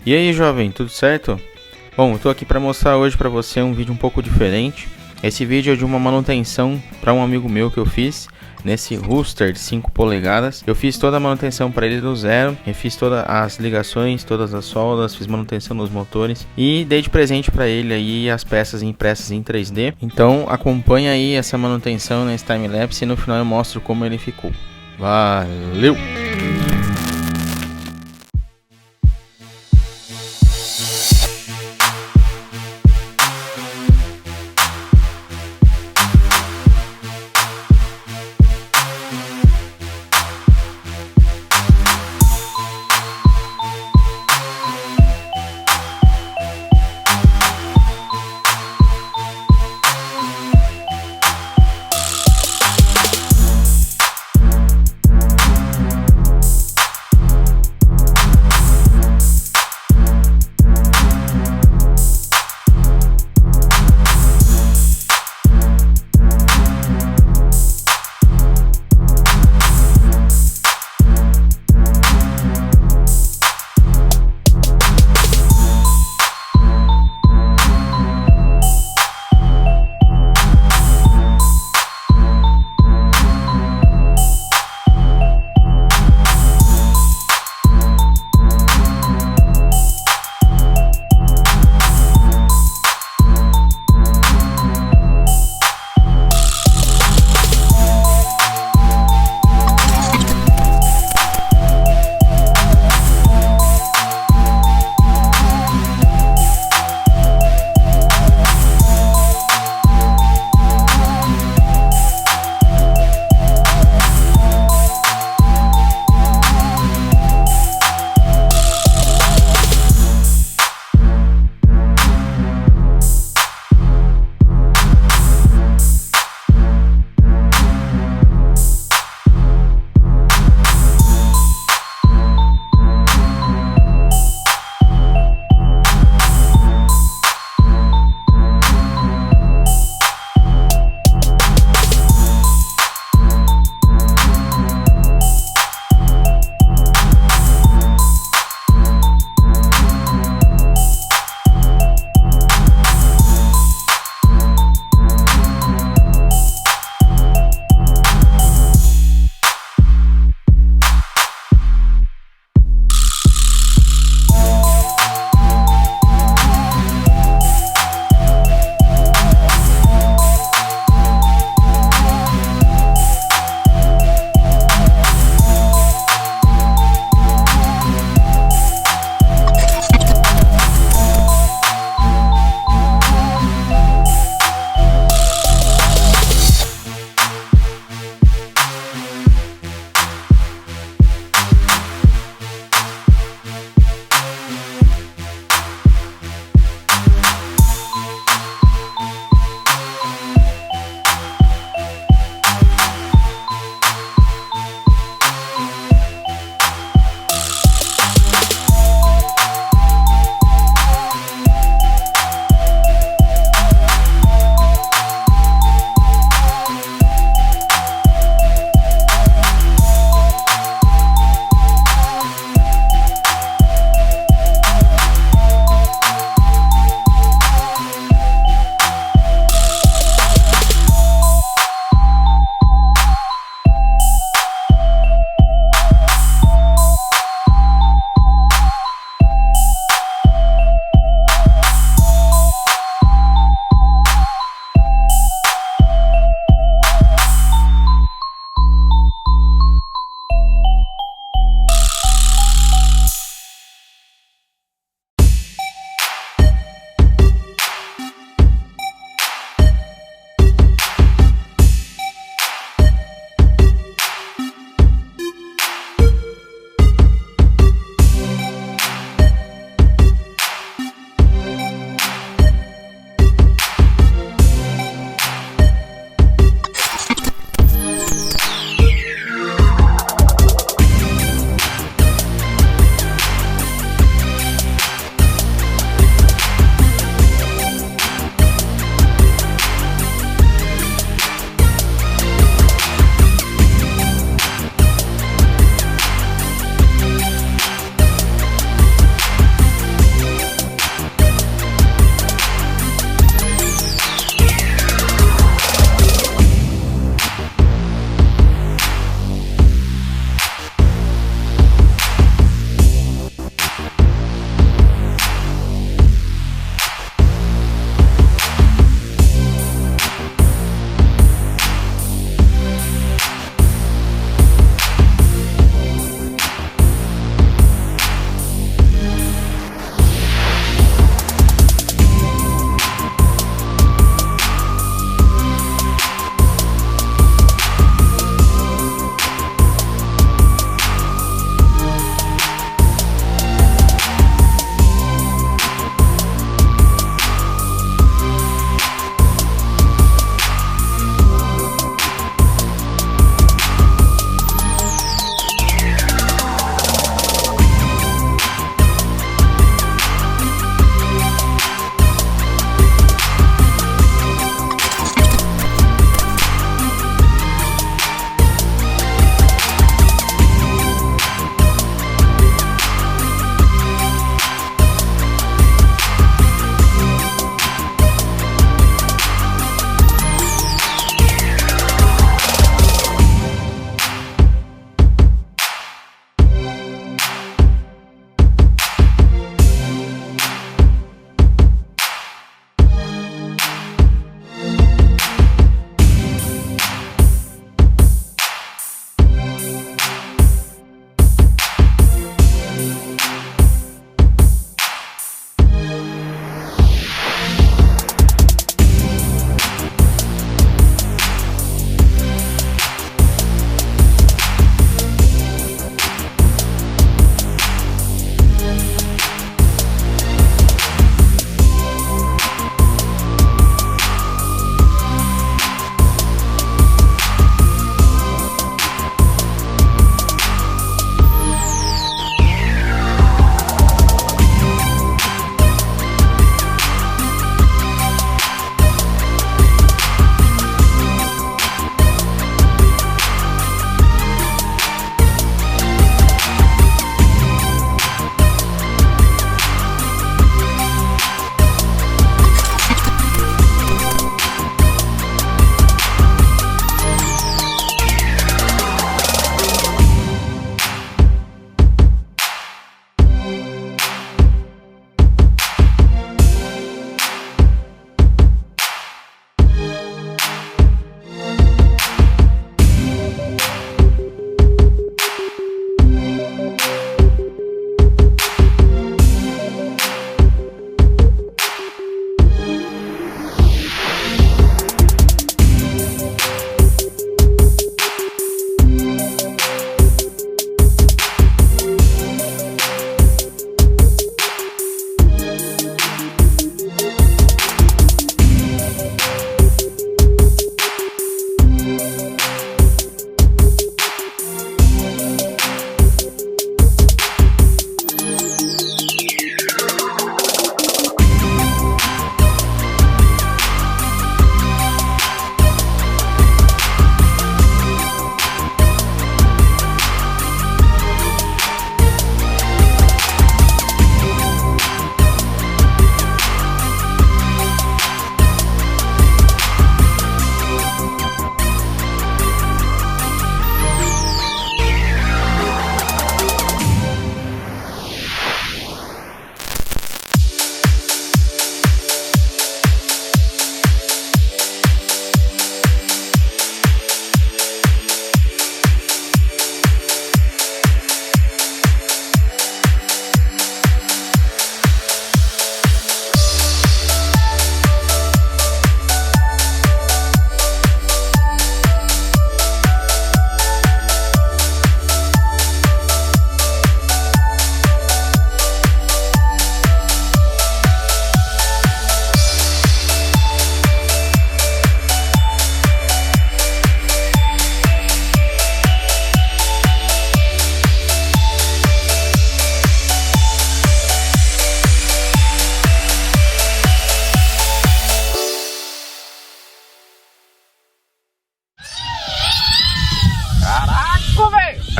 E aí, jovem, tudo certo? Bom, eu tô aqui para mostrar hoje para você um vídeo um pouco diferente. Esse vídeo é de uma manutenção para um amigo meu que eu fiz nesse Rooster de 5 polegadas. Eu fiz toda a manutenção para ele do zero, refiz todas as ligações, todas as soldas, fiz manutenção nos motores e dei de presente para ele aí as peças impressas em 3D. Então acompanha aí essa manutenção nesse time-lapse e no final eu mostro como ele ficou. Valeu!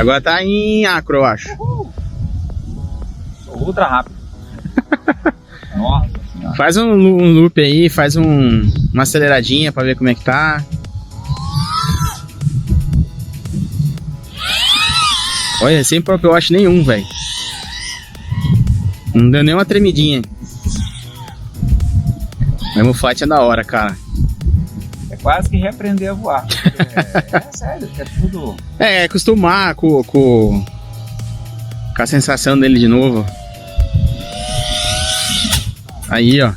Agora tá em acro, eu acho. Ultra rápido. Nossa senhora. Faz um loop aí, faz uma aceleradinha pra ver como é que tá. Olha, sem próprio wash nenhum, velho. Não deu nem uma tremidinha. Mas o flat é da hora, cara. É quase que reaprender a voar. É sério, é tudo... É, acostumar com a sensação dele de novo. Aí, ó.